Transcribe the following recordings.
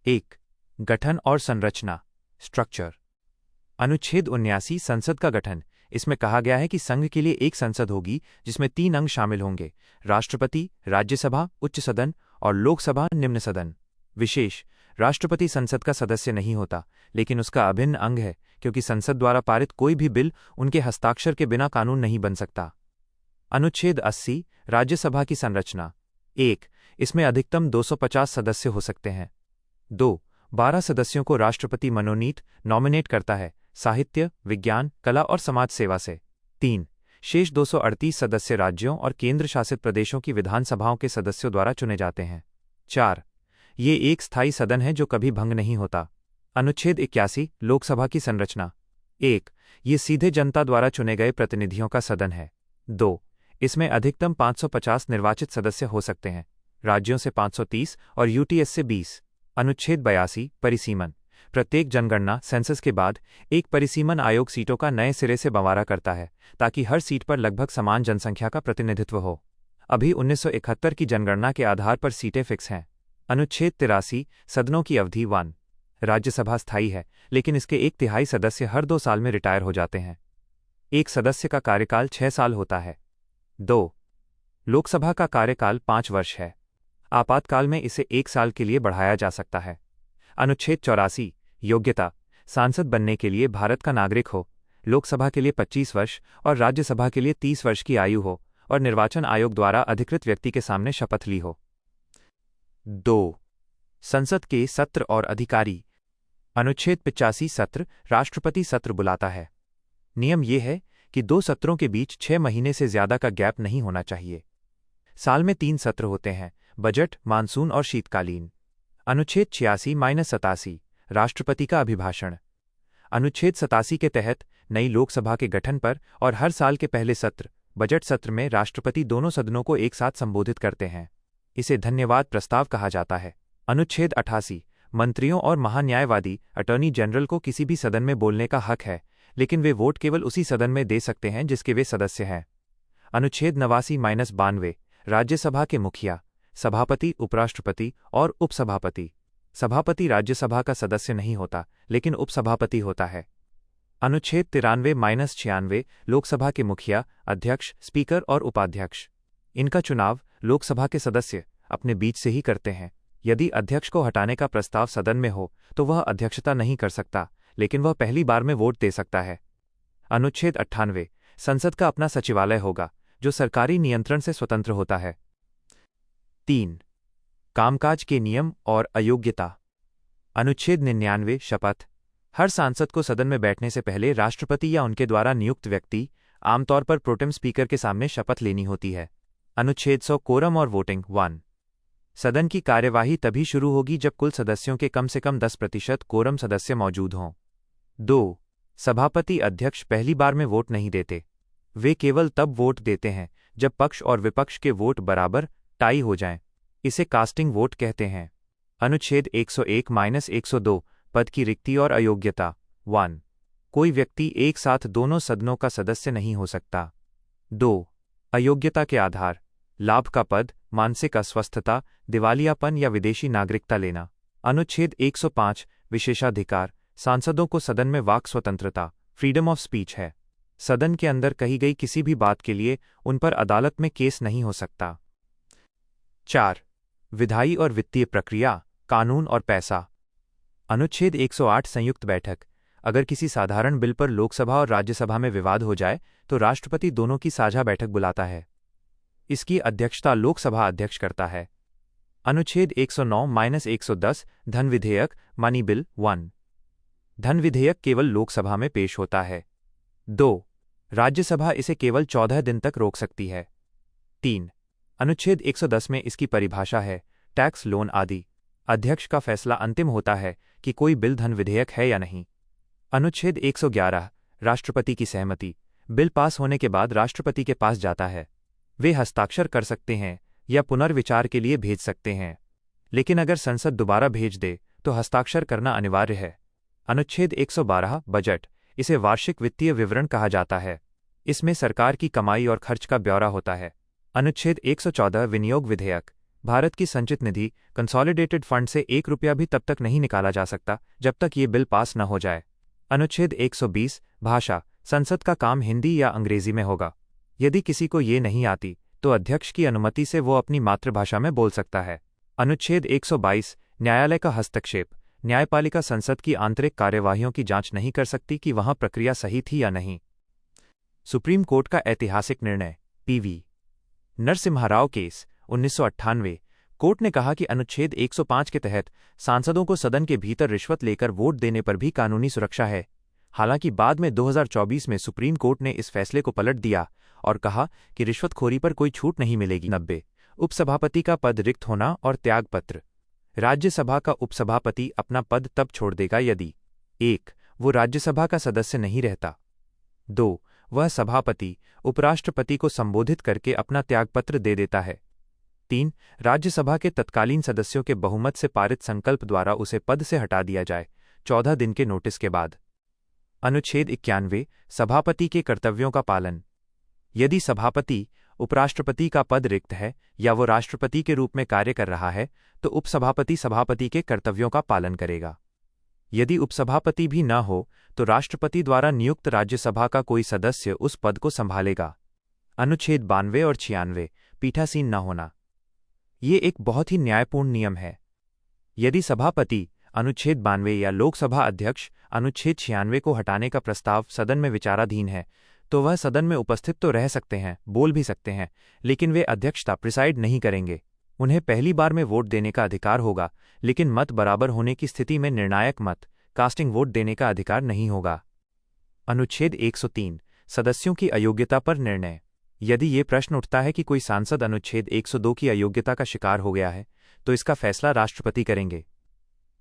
एक, गठन और संरचना, स्ट्रक्चर। अनुच्छेद 79 संसद का गठन। इसमें कहा गया है कि संघ के लिए एक संसद होगी जिसमें 3 अंग शामिल होंगे: राष्ट्रपति, राज्यसभा उच्च सदन और लोकसभा निम्न सदन। विशेष, राष्ट्रपति संसद का सदस्य नहीं होता, लेकिन उसका अभिन्न अंग है, क्योंकि संसद द्वारा पारित कोई भी बिल उनके हस्ताक्षर के बिना कानून नहीं बन सकता। अनुच्छेद 80 राज्यसभा की संरचना। 1, इसमें अधिकतम 250 सदस्य हो सकते हैं। 2, 12 सदस्यों को राष्ट्रपति मनोनीत नॉमिनेट करता है, साहित्य, विज्ञान, कला और समाज सेवा से। 3, शेष 238 सदस्य राज्यों और केंद्र शासित प्रदेशों की विधानसभाओं के सदस्यों द्वारा चुने जाते हैं। 4, ये एक स्थायी सदन है जो कभी भंग नहीं होता। अनुच्छेद 81 लोकसभा की संरचना। 1, ये सीधे जनता द्वारा चुने गए प्रतिनिधियों का सदन है। 2, इसमें अधिकतम 550 निर्वाचित सदस्य हो सकते हैं, राज्यों से 530 और यूटीएस से 20। अनुच्छेद 82 परिसीमन। प्रत्येक जनगणना सेंसस के बाद एक परिसीमन आयोग सीटों का नए सिरे से बंटवारा करता है, ताकि हर सीट पर लगभग समान जनसंख्या का प्रतिनिधित्व हो। अभी 1971 की जनगणना के आधार पर सीटें फिक्स हैं। अनुच्छेद 83 सदनों की अवधि। 1, राज्यसभा स्थायी है, लेकिन इसके 1/3 सदस्य हर 2 साल में रिटायर हो जाते हैं। एक सदस्य का कार्यकाल 6 साल होता है। 2, लोकसभा का कार्यकाल 5 वर्ष है। आपातकाल में इसे 1 साल के लिए बढ़ाया जा सकता है। अनुच्छेद 84 योग्यता। सांसद बनने के लिए भारत का नागरिक हो, लोकसभा के लिए 25 वर्ष और राज्यसभा के लिए 30 वर्ष की आयु हो, और निर्वाचन आयोग द्वारा अधिकृत व्यक्ति के सामने शपथ ली हो। 2, संसद के सत्र और अधिकारी। अनुच्छेद 85 सत्र राष्ट्रपति सत्र बुलाता है। नियम यह है कि 2 सत्रों के बीच 6 महीने से ज्यादा का गैप नहीं होना चाहिए। साल में 3 सत्र होते हैं: बजट, मानसून और शीतकालीन। अनुच्छेद 86-87 राष्ट्रपति का अभिभाषण। अनुच्छेद 87 के तहत नई लोकसभा के गठन पर और हर साल के पहले सत्र, बजट सत्र में राष्ट्रपति दोनों सदनों को एक साथ संबोधित करते हैं। इसे धन्यवाद प्रस्ताव कहा जाता है। अनुच्छेद 88 मंत्रियों और महान्यायवादी अटॉर्नी जनरल को किसी भी सदन में बोलने का हक है, लेकिन वे वोट केवल उसी सदन में दे सकते हैं जिसके वे सदस्य हैं। अनुच्छेद 89-92 राज्यसभा के मुखिया, सभापति, उपराष्ट्रपति और उपसभापति। सभापति राज्यसभा का सदस्य नहीं होता, लेकिन उपसभापति होता है। अनुच्छेद 93-96 लोकसभा के मुखिया, अध्यक्ष, स्पीकर और उपाध्यक्ष। इनका चुनाव लोकसभा के सदस्य अपने बीच से ही करते हैं। यदि अध्यक्ष को हटाने का प्रस्ताव सदन में हो तो वह अध्यक्षता नहीं कर सकता, लेकिन वह पहली बार में वोट दे सकता है। अनुच्छेद 98 संसद का अपना सचिवालय होगा, जो सरकारी नियंत्रण से स्वतंत्र होता है। 3, कामकाज के नियम और अयोग्यता। अनुच्छेद 99 शपथ। हर सांसद को सदन में बैठने से पहले राष्ट्रपति या उनके द्वारा नियुक्त व्यक्ति, आमतौर पर प्रोटेम स्पीकर के सामने शपथ लेनी होती है। अनुच्छेद 100 कोरम और वोटिंग। 1, सदन की कार्यवाही तभी शुरू होगी जब कुल सदस्यों के कम से कम 10% कोरम सदस्य मौजूद हों। 2, सभापति अध्यक्ष पहली बार में वोट नहीं देते। वे केवल तब वोट देते हैं जब पक्ष और विपक्ष के वोट बराबर टाई हो जाएं। इसे कास्टिंग वोट कहते हैं। अनुच्छेद 101-102 पद की रिक्ति और अयोग्यता। 1, कोई व्यक्ति एक साथ दोनों सदनों का सदस्य नहीं हो सकता। 2, अयोग्यता के आधार: लाभ का पद, मानसिक अस्वस्थता, दिवालियापन या विदेशी नागरिकता लेना। अनुच्छेद 105 विशेषाधिकार। सांसदों को सदन में वाक स्वतंत्रता, फ्रीडम ऑफ स्पीच है। सदन के अंदर कही गई किसी भी बात के लिए उन पर अदालत में केस नहीं हो सकता। 4, विधायी और वित्तीय प्रक्रिया, कानून और पैसा। अनुच्छेद 108 संयुक्त बैठक। अगर किसी साधारण बिल पर लोकसभा और राज्यसभा में विवाद हो जाए तो राष्ट्रपति दोनों की साझा बैठक बुलाता है। इसकी अध्यक्षता लोकसभा अध्यक्ष करता है। अनुच्छेद 109-110 धन विधेयक, मनी बिल। 1, धन विधेयक केवल लोकसभा में पेश होता है। 2, राज्यसभा इसे केवल 14 दिन तक रोक सकती है। 3, अनुच्छेद 110 में इसकी परिभाषा है: टैक्स, लोन आदि। अध्यक्ष का फैसला अंतिम होता है कि कोई बिल धन विधेयक है या नहीं। अनुच्छेद 111 राष्ट्रपति की सहमति। बिल पास होने के बाद राष्ट्रपति के पास जाता है। वे हस्ताक्षर कर सकते हैं या पुनर्विचार के लिए भेज सकते हैं, लेकिन अगर संसद दोबारा भेज दे तो हस्ताक्षर करना अनिवार्य है। अनुच्छेद 112 बजट। इसे वार्षिक वित्तीय विवरण कहा जाता है। इसमें सरकार की कमाई और खर्च का ब्यौरा होता है। अनुच्छेद 114 विनियोग विधेयक। भारत की संचित निधि कंसोलिडेटेड फंड से 1 रुपया भी तब तक नहीं निकाला जा सकता जब तक ये बिल पास न हो जाए। अनुच्छेद 120 भाषा, संसद का काम हिंदी या अंग्रेजी में होगा। यदि किसी को ये नहीं आती तो अध्यक्ष की अनुमति से वो अपनी मातृभाषा में बोल सकता है। अनुच्छेद 122 न्यायालय का हस्तक्षेप, न्यायपालिका संसद की आंतरिक कार्यवाहियों की जांच नहीं कर सकती कि वहां प्रक्रिया सही थी या नहीं। सुप्रीम कोर्ट का ऐतिहासिक निर्णय, PV Narasimha Rao case 1998। Court ने कहा कि अनुच्छेद 105 के तहत सांसदों को सदन के भीतर रिश्वत लेकर वोट देने पर भी कानूनी सुरक्षा है। हालांकि बाद में 2024 में सुप्रीम कोर्ट ने इस फैसले को पलट दिया और कहा कि रिश्वतखोरी पर कोई छूट नहीं मिलेगी। 90 उपसभापति का पद रिक्त होना और त्यागपत्र। राज्यसभा का उपसभापति अपना पद तब छोड़ देगा यदि 1. वो राज्यसभा का सदस्य नहीं रहता, 2. वह सभापति उपराष्ट्रपति को संबोधित करके अपना त्यागपत्र दे देता है, 3. राज्यसभा के तत्कालीन सदस्यों के बहुमत से पारित संकल्प द्वारा उसे पद से हटा दिया जाए 14 दिन के नोटिस के बाद। अनुच्छेद 91 सभापति के कर्तव्यों का पालन। यदि सभापति उपराष्ट्रपति का पद रिक्त है या वो राष्ट्रपति के रूप में कार्य कर रहा है तो उपसभापति सभापति के कर्तव्यों का पालन करेगा। यदि उपसभापति भी न हो तो राष्ट्रपति द्वारा नियुक्त राज्यसभा का कोई सदस्य उस पद को संभालेगा। अनुच्छेद 92 और 96 पीठासीन न होना। ये एक बहुत ही न्यायपूर्ण नियम है। यदि सभापति अनुच्छेद 92 या लोकसभा अध्यक्ष अनुच्छेद 96 को हटाने का प्रस्ताव सदन में विचाराधीन है तो वह सदन में उपस्थित तो रह सकते हैं, बोल भी सकते हैं, लेकिन वे अध्यक्षता प्रिसाइड नहीं करेंगे। उन्हें पहली बार में वोट देने का अधिकार होगा, लेकिन मत बराबर होने की स्थिति में निर्णायक मत कास्टिंग वोट देने का अधिकार नहीं होगा। अनुच्छेद 103 सदस्यों की अयोग्यता पर निर्णय। यदि ये प्रश्न उठता है कि कोई सांसद अनुच्छेद 102 की अयोग्यता का शिकार हो गया है तो इसका फैसला राष्ट्रपति करेंगे,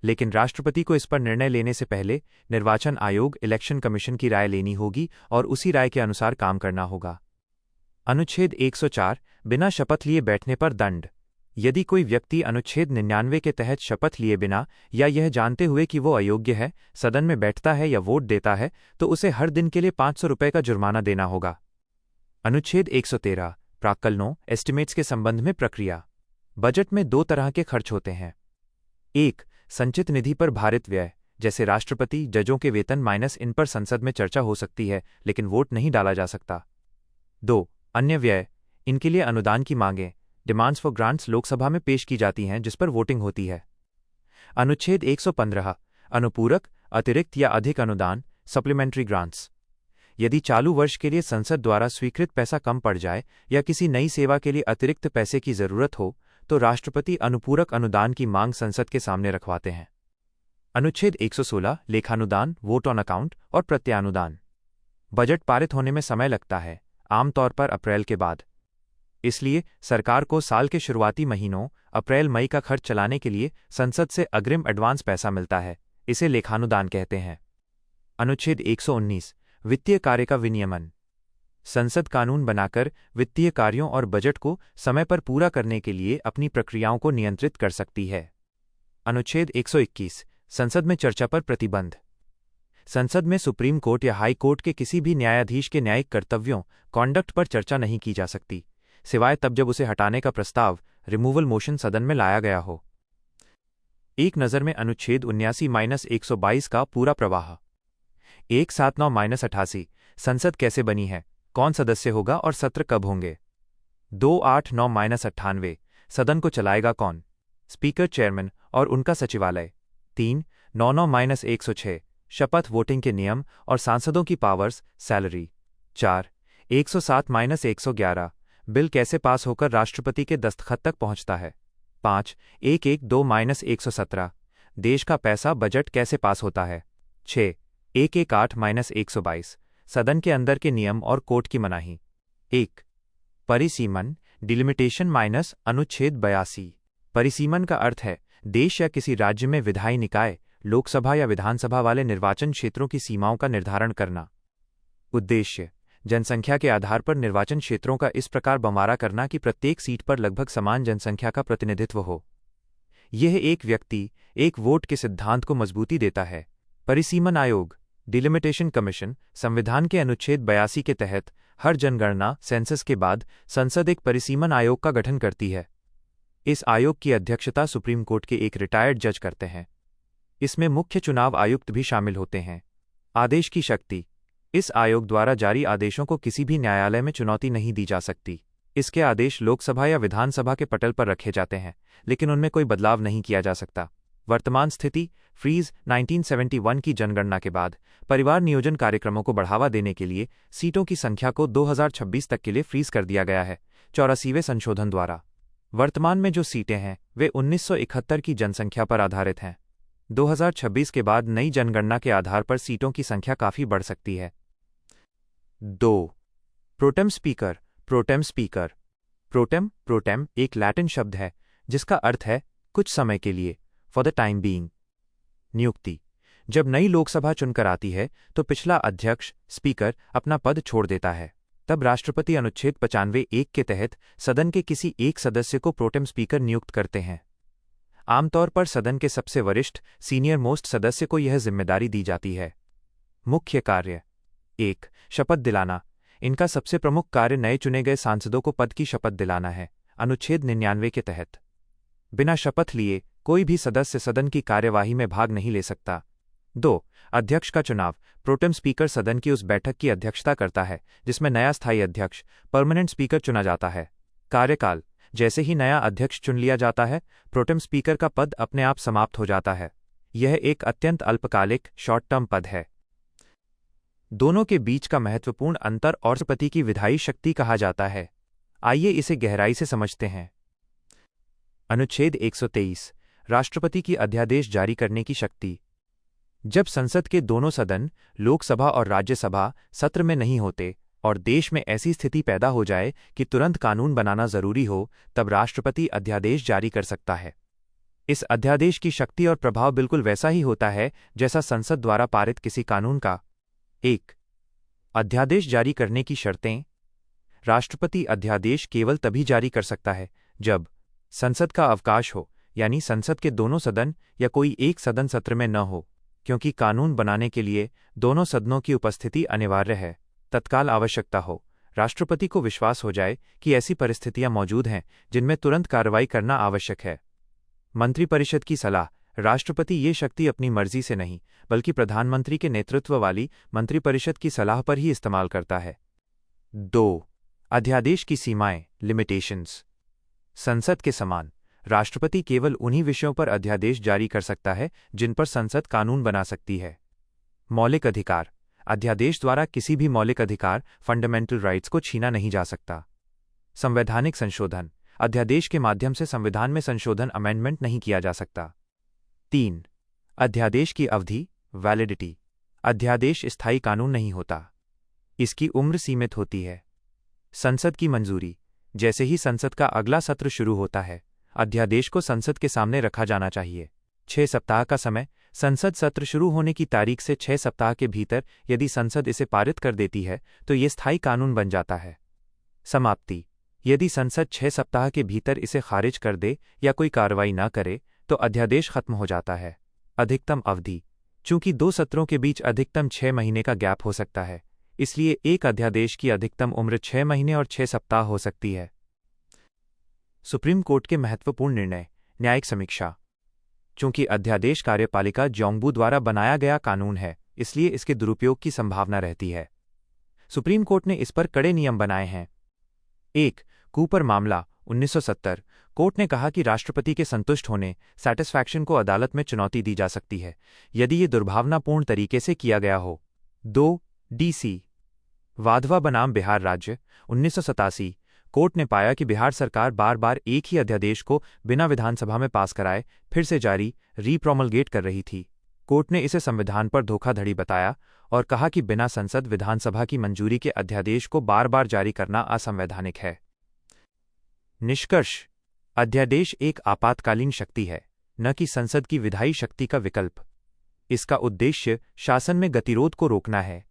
लेकिन राष्ट्रपति को इस पर निर्णय लेने से पहले निर्वाचन आयोग इलेक्शन कमीशन की राय लेनी होगी और उसी राय के अनुसार काम करना होगा। अनुच्छेद 104 बिना शपथ लिए बैठने पर दंड। यदि कोई व्यक्ति अनुच्छेद 99 के तहत शपथ लिए बिना या यह जानते हुए कि वो अयोग्य है सदन में बैठता है या वोट देता है तो उसे हर दिन के लिए 500 रुपये का जुर्माना देना होगा। अनुच्छेद 113 प्राक्कलनों एस्टिमेट्स के संबंध में प्रक्रिया। बजट में 2 तरह के खर्च होते हैं। 1. संचित निधि पर भारित व्यय, जैसे राष्ट्रपति जजों के वेतन माइनस इन पर संसद में चर्चा हो सकती है लेकिन वोट नहीं डाला जा सकता। 2. अन्य व्यय, इनके लिए अनुदान की मांगें डिमांड्स फॉर ग्रांट्स लोकसभा में पेश की जाती हैं जिस पर वोटिंग होती है। अनुच्छेद 115 अनुपूरक अतिरिक्त या अधिक अनुदान सप्लीमेंट्री ग्रांट्स। यदि चालू वर्ष के लिए संसद द्वारा स्वीकृत पैसा कम पड़ जाए या किसी नई सेवा के लिए अतिरिक्त पैसे की जरूरत हो तो राष्ट्रपति अनुपूरक अनुदान की मांग संसद के सामने रखवाते हैं। अनुच्छेद 116 लेखानुदान वोट ऑन अकाउंट और प्रत्यानुदान। बजट पारित होने में समय लगता है, आमतौर पर अप्रैल के बाद। इसलिए सरकार को साल के शुरुआती महीनों अप्रैल मई का खर्च चलाने के लिए संसद से अग्रिम एडवांस पैसा मिलता है, इसे लेखानुदान कहते हैं। अनुच्छेद 119 वित्तीय कार्य का विनियमन। संसद कानून बनाकर वित्तीय कार्यों और बजट को समय पर पूरा करने के लिए अपनी प्रक्रियाओं को नियंत्रित कर सकती है। अनुच्छेद 121 संसद में चर्चा पर प्रतिबंध। संसद में सुप्रीम कोर्ट या हाई कोर्ट के किसी भी न्यायाधीश के न्यायिक कर्तव्यों कॉन्डक्ट पर चर्चा नहीं की जा सकती, सिवाय तब जब उसे हटाने का प्रस्ताव रिमूवल मोशन सदन में लाया गया हो। एक नज़र में अनुच्छेद 79-122 का पूरा प्रवाह। 179-88 संसद कैसे बनी है, कौन सदस्य होगा और सत्र कब होंगे। 289-98 सदन को चलाएगा कौन, स्पीकर चेयरमैन और उनका सचिवालय। 399-106 शपथ वोटिंग के नियम और सांसदों की पावर्स सैलरी। 4 107-111 बिल कैसे पास होकर राष्ट्रपति के दस्तखत तक पहुंचता है। 5 112-117 देश का पैसा बजट कैसे पास होता है। 6 118-122 सदन के अंदर के नियम और कोर्ट की मनाही। 1 परिसीमन डिलिमिटेशन माइनस अनुच्छेद 82। परिसीमन का अर्थ है देश या किसी राज्य में विधायी निकाय लोकसभा या विधानसभा वाले निर्वाचन क्षेत्रों की सीमाओं का निर्धारण करना। उद्देश्य जनसंख्या के आधार पर निर्वाचन क्षेत्रों का इस प्रकार बंटवारा करना कि प्रत्येक सीट पर लगभग समान जनसंख्या का प्रतिनिधित्व हो। यह एक व्यक्ति एक वोट के सिद्धांत को मजबूती देता है। परिसीमन आयोग डिलिमिटेशन कमीशन संविधान के अनुच्छेद 82 के तहत हर जनगणना सेंसस के बाद संसद एक परिसीमन आयोग का गठन करती है। इस आयोग की अध्यक्षता सुप्रीम कोर्ट के एक रिटायर्ड जज करते हैं। इसमें मुख्य चुनाव आयुक्त भी शामिल होते हैं। आदेश की शक्ति। इस आयोग द्वारा जारी आदेशों को किसी भी न्यायालय में चुनौती नहीं दी जा सकती। इसके आदेश लोकसभा या विधानसभा के पटल पर रखे जाते हैं, लेकिन उनमें कोई बदलाव नहीं किया जा सकता। वर्तमान स्थिति। फ्रीज 1971 की जनगणना के बाद परिवार नियोजन कार्यक्रमों को बढ़ावा देने के लिए सीटों की संख्या को 2026 तक के लिए फ्रीज कर दिया गया है 84वें संशोधन द्वारा। वर्तमान में जो सीटें हैं वे 1971 की जनसंख्या पर आधारित हैं। 2026 के बाद नई जनगणना के आधार पर सीटों की संख्या काफी बढ़ सकती है। 2. Pro tem speaker. Pro tem speaker. Pro tem एक लैटिन शब्द है जिसका अर्थ है कुछ समय के लिए, फॉर द टाइम बीइंग। नियुक्ति। जब नई लोकसभा चुनकर आती है तो पिछला अध्यक्ष स्पीकर अपना पद छोड़ देता है। तब राष्ट्रपति अनुच्छेद 95(1) के तहत सदन के किसी एक सदस्य को प्रोटेम स्पीकर नियुक्त करते हैं। आमतौर पर सदन के सबसे वरिष्ठ सीनियर मोस्ट सदस्य को यह जिम्मेदारी दी जाती है। मुख्य कार्य। 1. शपथ दिलाना। इनका सबसे प्रमुख कार्य नए चुने गए सांसदों को पद की शपथ दिलाना है, अनुच्छेद 99 के तहत। बिना शपथ लिए कोई भी सदस्य सदन की कार्यवाही में भाग नहीं ले सकता। 2. अध्यक्ष का चुनाव। प्रोटेम स्पीकर सदन की उस बैठक की अध्यक्षता करता है जिसमें नया स्थायी अध्यक्ष परमानेंट स्पीकर चुना जाता है। कार्यकाल। जैसे ही नया अध्यक्ष चुन लिया जाता है, प्रोटेम स्पीकर का पद अपने आप समाप्त हो जाता है। यह एक अत्यंत अल्पकालिक शॉर्ट टर्म पद है। दोनों के बीच का महत्वपूर्ण अंतर और राष्ट्रपति की विधायी शक्ति कहा जाता है। आइए इसे गहराई से समझते हैं। अनुच्छेद 123। राष्ट्रपति की अध्यादेश जारी करने की शक्ति। जब संसद के दोनों सदन, लोकसभा और राज्यसभा, सत्र में नहीं होते और देश में ऐसी स्थिति पैदा हो जाए कि तुरंत कानून बनाना जरूरी हो, तब राष्ट्रपति अध्यादेश जारी कर सकता है। इस अध्यादेश की शक्ति और प्रभाव बिल्कुल वैसा ही होता है जैसा संसद द्वारा पारित किसी कानून का। 1. अध्यादेश जारी करने की शर्तें। राष्ट्रपति अध्यादेश केवल तभी जारी कर सकता है जब संसद का अवकाश हो, यानी संसद के दोनों सदन या कोई एक सदन सत्र में न हो, क्योंकि कानून बनाने के लिए दोनों सदनों की उपस्थिति अनिवार्य है। तत्काल आवश्यकता हो। राष्ट्रपति को विश्वास हो जाए कि ऐसी परिस्थितियां मौजूद हैं जिनमें तुरंत कार्रवाई करना आवश्यक है। मंत्रिपरिषद की सलाह। राष्ट्रपति ये शक्ति अपनी मर्जी से नहीं, बल्कि प्रधानमंत्री के नेतृत्व वाली मंत्रिपरिषद की सलाह पर ही इस्तेमाल करता है। 2. अध्यादेश की सीमाएं, लिमिटेशंस। संसद के समान राष्ट्रपति केवल उन्हीं विषयों पर अध्यादेश जारी कर सकता है जिन पर संसद कानून बना सकती है। मौलिक अधिकार। अध्यादेश द्वारा किसी भी मौलिक अधिकार, फंडामेंटल राइट्स को छीना नहीं जा सकता। संवैधानिक संशोधन। अध्यादेश के माध्यम से संविधान में संशोधन, अमेंडमेंट नहीं किया जा सकता। 3. अध्यादेश की अवधि, वैलिडिटी। अध्यादेश स्थायी कानून नहीं होता, इसकी उम्र सीमित होती है। संसद की मंजूरी। जैसे ही संसद का अगला सत्र शुरू होता है, अध्यादेश को संसद के सामने रखा जाना चाहिए। 6 सप्ताह का समय। संसद सत्र शुरू होने की तारीख से 6 सप्ताह के भीतर यदि संसद इसे पारित कर देती है तो ये स्थायी कानून बन जाता है। समाप्ति। यदि संसद 6 सप्ताह के भीतर इसे खारिज कर दे या कोई कार्रवाई न करे तो अध्यादेश खत्म हो जाता है। अधिकतम अवधि। चूंकि 2 सत्रों के बीच अधिकतम 6 महीने का गैप हो सकता है, इसलिए एक अध्यादेश की अधिकतम उम्र 6 महीने और 6 सप्ताह हो सकती है। सुप्रीम कोर्ट के महत्वपूर्ण निर्णय, न्यायिक समीक्षा। चूंकि अध्यादेश कार्यपालिका जोंगबू द्वारा बनाया गया कानून है, इसलिए इसके दुरुपयोग की संभावना रहती है। सुप्रीम कोर्ट ने इस पर कड़े नियम बनाए हैं। 1. कूपर मामला 1970। कोर्ट ने कहा कि राष्ट्रपति के संतुष्ट होने, सैटिस्फैक्शन को अदालत में चुनौती दी जा सकती है यदि ये दुर्भावनापूर्ण तरीके से किया गया हो। 2. DC वाधवा बनाम बिहार राज्य 1987। कोर्ट ने पाया कि बिहार सरकार बार बार एक ही अध्यादेश को बिना विधानसभा में पास कराए फिर से जारी रीप्रोमलगेट कर रही थी। कोर्ट ने इसे संविधान पर धोखाधड़ी बताया और कहा कि बिना संसद विधानसभा की मंजूरी के अध्यादेश को बार बार जारी करना असंवैधानिक है। निष्कर्ष। अध्यादेश एक आपातकालीन शक्ति है, न कि संसद की विधायी शक्ति का विकल्प। इसका उद्देश्य शासन में गतिरोध को रोकना है,